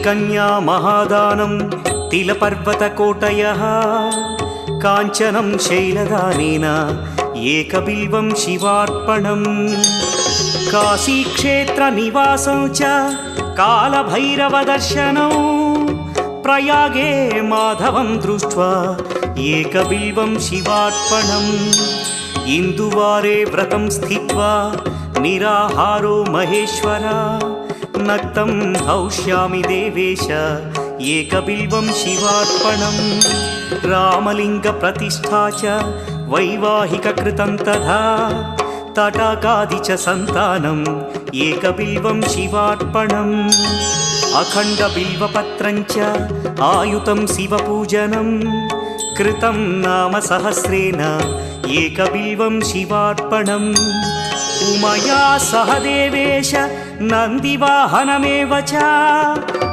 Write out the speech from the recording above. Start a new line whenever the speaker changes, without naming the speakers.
कन्या महादानं तिलपर्वतकोटयः काञ्चनं शैलदानेन एकबिल्वं शिवार्पणम् काशीक्षेत्रनिवासं च कालभैरवदर्शनौ प्रयागे माधवं दृष्ट्वा एकबिल्वं शिवार्पणम् इन्दुवारे व्रतं स्थित्वा निराहारो महेश्वर नक्तं हौष्यामि देवेश एकबिल्वं शिवार्पणम् रामलिङ्गप्रतिष्ठा च वैवाहिककृतं तथा तटाकादि च सन्तानम् एकबिल्वं शिवार्पणम् अखण्डबिल्वपत्रं च आयुतं शिवपूजनं कृतं नाम सहस्रेण एकबिल्वं शिवार्पणम् उमया सह देवेश नन्दिवाहनमेव च